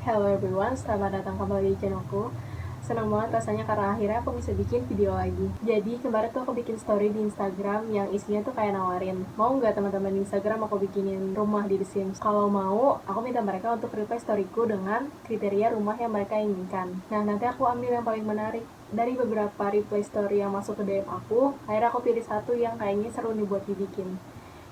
Hello everyone, selamat datang kembali di channelku. Senang banget rasanya karena akhirnya aku bisa bikin video lagi. Jadi kemarin tuh aku bikin story di Instagram yang isinya tuh kayak nawarin, mau nggak teman-teman di Instagram aku bikinin rumah di The Sims? Kalau mau, aku minta mereka untuk reply storyku dengan kriteria rumah yang mereka inginkan. Nah, nanti aku ambil yang paling menarik. Dari beberapa reply story yang masuk ke DM aku, akhirnya aku pilih satu yang kayaknya seru nih buat dibikin,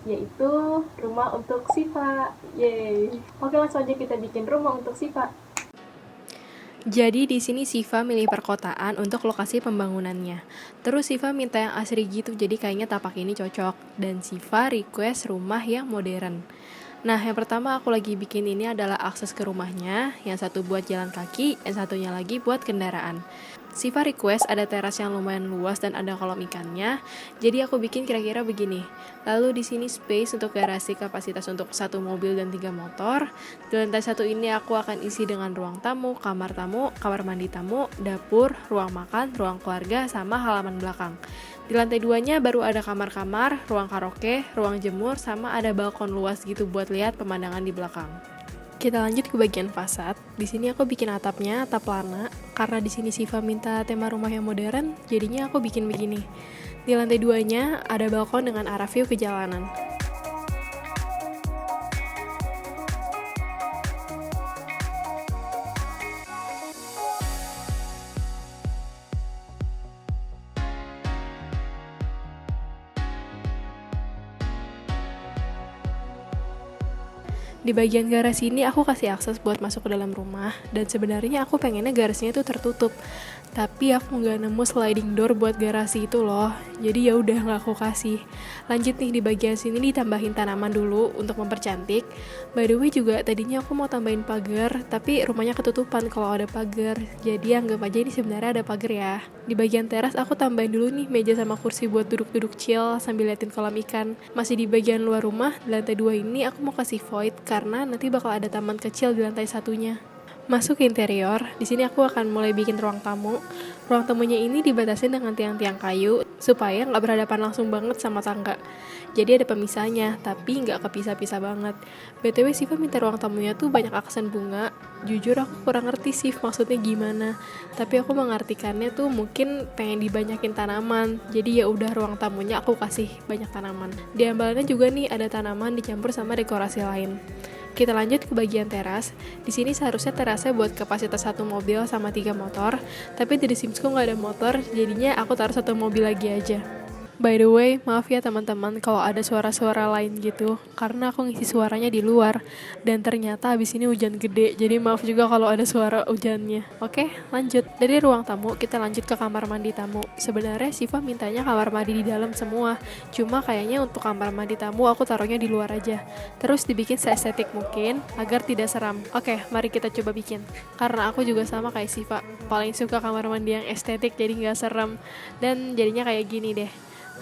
yaitu rumah untuk Siva. Yeay. Oke, langsung aja kita bikin rumah untuk Siva. Jadi di sini Siva milih perkotaan untuk lokasi pembangunannya. Terus Siva minta yang asri gitu, jadi kayaknya tapak ini cocok. Dan Siva request rumah yang modern. Nah, yang pertama aku lagi bikin ini adalah akses ke rumahnya. Yang satu buat jalan kaki, yang satunya lagi buat kendaraan. Siva request ada teras yang lumayan luas dan ada kolam ikannya. Jadi aku bikin kira-kira begini. Lalu di sini space untuk garasi kapasitas untuk 1 mobil dan 3 motor. Di lantai 1 ini aku akan isi dengan ruang tamu, kamar mandi tamu, dapur, ruang makan, ruang keluarga, sama halaman belakang. Di lantai 2-nya baru ada kamar-kamar, ruang karaoke, ruang jemur, sama ada balkon luas gitu buat lihat pemandangan di belakang. Kita lanjut ke bagian fasad. Di sini aku bikin atapnya atap lana karena di sini Siva minta tema rumah yang modern, jadinya aku bikin begini. Di lantai 2-nya ada balkon dengan arah view ke jalanan. Di bagian garasi ini aku kasih akses buat masuk ke dalam rumah, dan sebenarnya aku pengennya garasinya tuh tertutup. Tapi aku nggak nemu sliding door buat garasi itu loh, jadi ya udah nggak aku kasih. Lanjut nih, di bagian sini ditambahin tanaman dulu untuk mempercantik. By the way juga tadinya aku mau tambahin pagar, tapi rumahnya ketutupan kalau ada pagar, jadi anggap aja ini sebenarnya ada pagar ya. Di bagian teras aku tambahin dulu nih meja sama kursi buat duduk-duduk chill sambil liatin kolam ikan. Masih di bagian luar rumah, di lantai 2 ini aku mau kasih void karena nanti bakal ada taman kecil di lantai satunya. Masuk ke interior, di sini aku akan mulai bikin ruang tamu. Ruang tamunya ini dibatasin dengan tiang-tiang kayu supaya nggak berhadapan langsung banget sama tangga. Jadi ada pemisahnya, tapi nggak kepisah-pisah banget. BTW Siva minta ruang tamunya tuh banyak aksen bunga. Jujur aku kurang ngerti sih maksudnya gimana. Tapi aku mengartikannya tuh mungkin pengen dibanyakin tanaman. Jadi ya udah ruang tamunya aku kasih banyak tanaman. Di ambalannya juga nih ada tanaman dicampur sama dekorasi lain. Kita lanjut ke bagian teras. Di sini seharusnya terasnya buat kapasitas 1 mobil sama 3 motor, tapi di Simsku nggak ada motor, jadinya aku taruh 1 mobil lagi aja. By the way, maaf ya teman-teman kalau ada suara-suara lain gitu, karena aku ngisi suaranya di luar, dan ternyata habis ini hujan gede, jadi maaf juga kalau ada suara hujannya. Oke, lanjut. Dari ruang tamu, kita lanjut ke kamar mandi tamu. Sebenarnya Siva mintanya kamar mandi di dalam semua, cuma kayaknya untuk kamar mandi tamu aku taruhnya di luar aja. Terus dibikin seestetik mungkin, agar tidak seram. Oke, mari kita coba bikin. Karena aku juga sama kayak Siva, paling suka kamar mandi yang estetik jadi nggak serem, dan jadinya kayak gini deh.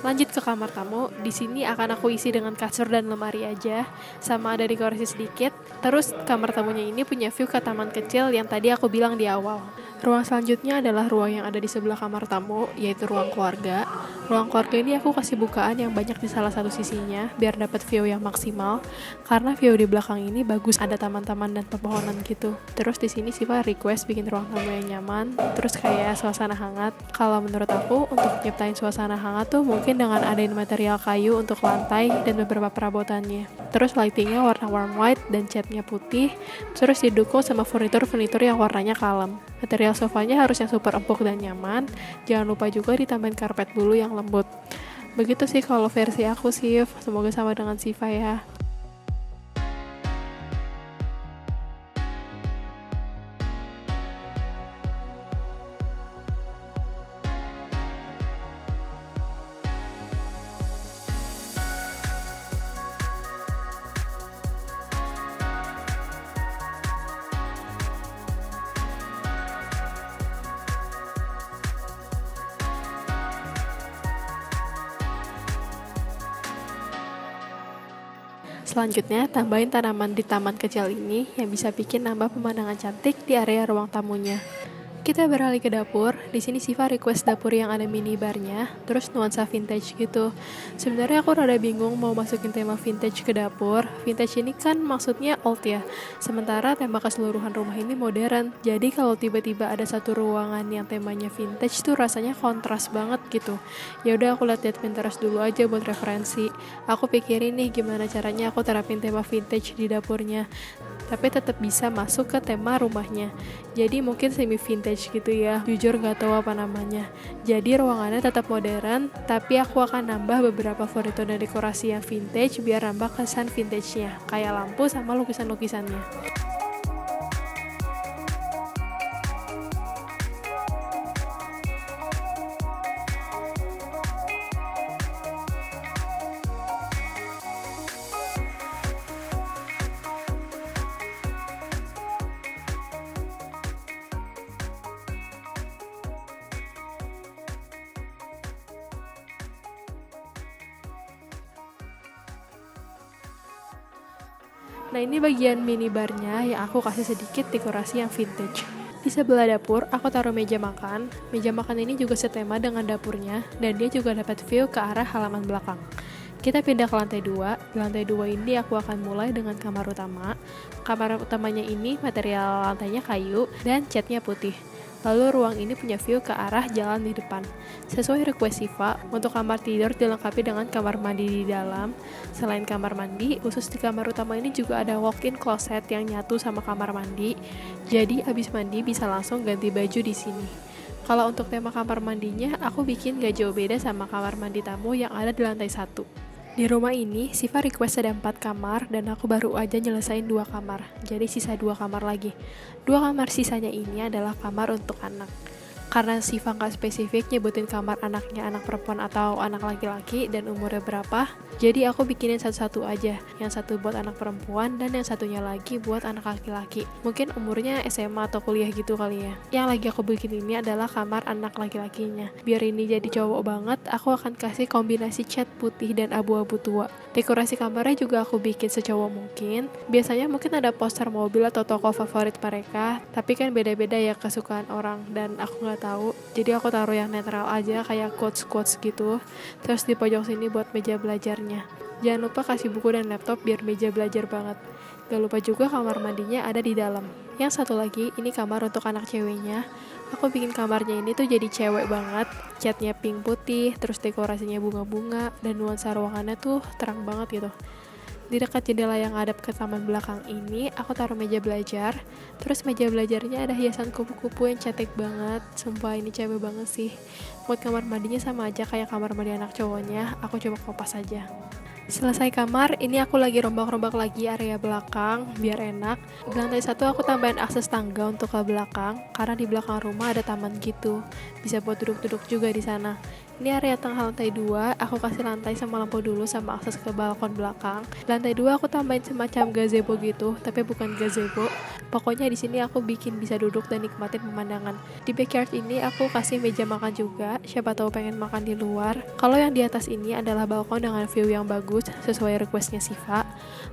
Lanjut ke kamar tamu, di sini akan aku isi dengan kasur dan lemari aja, sama ada dekorasi sedikit. Terus kamar tamunya ini punya view ke taman kecil yang tadi aku bilang di awal. Ruang selanjutnya adalah ruang yang ada di sebelah kamar tamu, yaitu ruang keluarga. Ruang keluarga ini aku kasih bukaan yang banyak di salah satu sisinya, biar dapat view yang maksimal. Karena view di belakang ini bagus, ada taman-taman dan pepohonan gitu. Terus di sini Siva request bikin ruang tamu yang nyaman, terus kayak suasana hangat. Kalau menurut aku, untuk nyiptain suasana hangat tuh mungkin dengan adain material kayu untuk lantai dan beberapa perabotannya. Terus lightingnya warna warm white dan catnya putih. Terus didukung sama furnitur-furnitur yang warnanya kalem. Material sofanya harus yang super empuk dan nyaman. Jangan lupa juga ditambahin karpet bulu yang lembut. Begitu sih kalau versi aku sih. Semoga sama dengan Siva ya. Selanjutnya, tambahin tanaman di taman kecil ini yang bisa bikin nambah pemandangan cantik di area ruang tamunya. Kita beralih ke dapur. Di sini Siva request dapur yang ada minibarnya, terus nuansa vintage gitu. Sebenarnya aku rada bingung mau masukin tema vintage ke dapur. Vintage ini kan maksudnya old ya. Sementara tema keseluruhan rumah ini modern. Jadi kalau tiba-tiba ada satu ruangan yang temanya vintage tuh rasanya kontras banget gitu. Ya udah aku lihat Pinterest dulu aja buat referensi. Aku pikirin nih gimana caranya aku terapin tema vintage di dapurnya, tapi tetap bisa masuk ke tema rumahnya. Jadi mungkin semi vintage gitu ya, jujur gak tahu apa namanya. Jadi ruangannya tetap modern, tapi aku akan nambah beberapa furniture dan dekorasi yang vintage biar nambah kesan vintage-nya, kayak lampu sama lukisan-lukisannya. Nah ini bagian minibarnya yang aku kasih sedikit dekorasi yang vintage. Di sebelah dapur, aku taruh meja makan. Meja makan ini juga setema dengan dapurnya, dan dia juga dapat view ke arah halaman belakang. Kita pindah ke lantai 2. Di lantai 2 ini aku akan mulai dengan kamar utama. Kamar utamanya ini material lantainya kayu dan catnya putih. Lalu ruang ini punya view ke arah jalan di depan. Sesuai request Siva, untuk kamar tidur dilengkapi dengan kamar mandi di dalam. Selain kamar mandi, khusus di kamar utama ini juga ada walk-in closet yang nyatu sama kamar mandi. Jadi abis mandi bisa langsung ganti baju di sini. Kalau untuk tema kamar mandinya, aku bikin gak jauh beda sama kamar mandi tamu yang ada di lantai 1. Di rumah ini, Siva request ada 4 kamar dan aku baru aja nyelesain 2 kamar. Jadi sisa 2 kamar lagi. 2 kamar sisanya ini adalah kamar untuk anak. Karena Siva nggak spesifik nyebutin kamar anaknya anak perempuan atau anak laki-laki dan umurnya berapa, jadi aku bikinin satu-satu aja. Yang satu buat anak perempuan dan yang satunya lagi buat anak laki-laki. Mungkin umurnya SMA atau kuliah gitu kali ya. Yang lagi aku bikin ini adalah kamar anak laki-lakinya. Biar ini jadi cowok banget, aku akan kasih kombinasi cat putih dan abu-abu tua. Dekorasi kamarnya juga aku bikin secowok mungkin. Biasanya mungkin ada poster mobil atau toko favorit mereka, tapi kan beda-beda ya kesukaan orang dan aku nggak tahu. Jadi aku taruh yang netral aja kayak quotes-quotes gitu. Terus di pojok sini buat meja belajarnya. Jangan lupa kasih buku dan laptop biar meja belajar banget. Gak lupa juga kamar mandinya ada di dalam. Yang satu lagi, ini kamar untuk anak ceweknya. Aku bikin kamarnya ini tuh jadi cewek banget. Catnya pink putih, terus dekorasinya bunga-bunga, dan nuansa ruangannya tuh terang banget gitu. Di dekat jendela yang hadap ke taman belakang ini, aku taruh meja belajar. Terus meja belajarnya ada hiasan kupu-kupu yang cantik banget. Sumpah ini cewek banget sih. Buat kamar mandinya sama aja kayak kamar mandi anak cowoknya, aku coba kopas aja. Selesai kamar, ini aku lagi rombak-rombak lagi area belakang, biar enak. Di lantai 1 aku tambahin akses tangga untuk ke belakang, karena di belakang rumah ada taman gitu. Bisa buat duduk-duduk juga di sana. Ini area tengah lantai 2, aku kasih lantai sama lampu dulu sama akses ke balkon belakang. Lantai 2 aku tambahin semacam gazebo gitu, tapi bukan gazebo. Pokoknya di sini aku bikin bisa duduk dan nikmatin pemandangan. Di backyard ini aku kasih meja makan juga, siapa tahu pengen makan di luar. Kalau yang di atas ini adalah balkon dengan view yang bagus, sesuai requestnya Siva.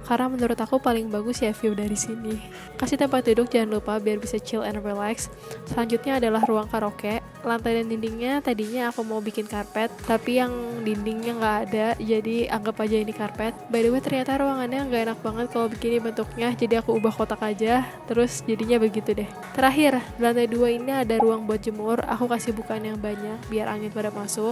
Karena menurut aku paling bagus ya view dari sini. Kasih tempat duduk jangan lupa biar bisa chill and relax. Selanjutnya adalah ruang karaoke. Lantai dan dindingnya tadinya aku mau bikin karpet, tapi yang dindingnya nggak ada, jadi anggap aja ini karpet. By the way ternyata ruangannya nggak enak banget kalau begini bentuknya, jadi aku ubah kotak aja, terus jadinya begitu deh. Terakhir, di lantai 2 ini ada ruang buat jemur, aku kasih bukaan yang banyak biar angin pada masuk.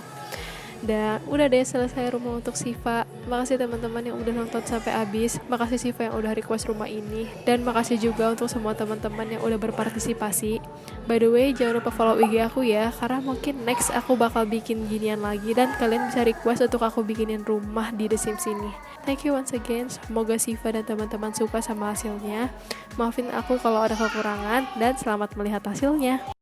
Dan udah deh selesai rumah untuk Siva. Makasih teman-teman yang udah nonton sampai habis. Makasih Siva yang udah request rumah ini. Dan makasih juga untuk semua teman-teman yang udah berpartisipasi. By the way, jangan lupa follow IG aku ya, karena mungkin next aku bakal bikin ginian lagi dan kalian bisa request untuk aku bikinin rumah di The Sims ini. Thank you once again. Semoga Siva dan teman-teman suka sama hasilnya. Maafin aku kalau ada kekurangan dan selamat melihat hasilnya.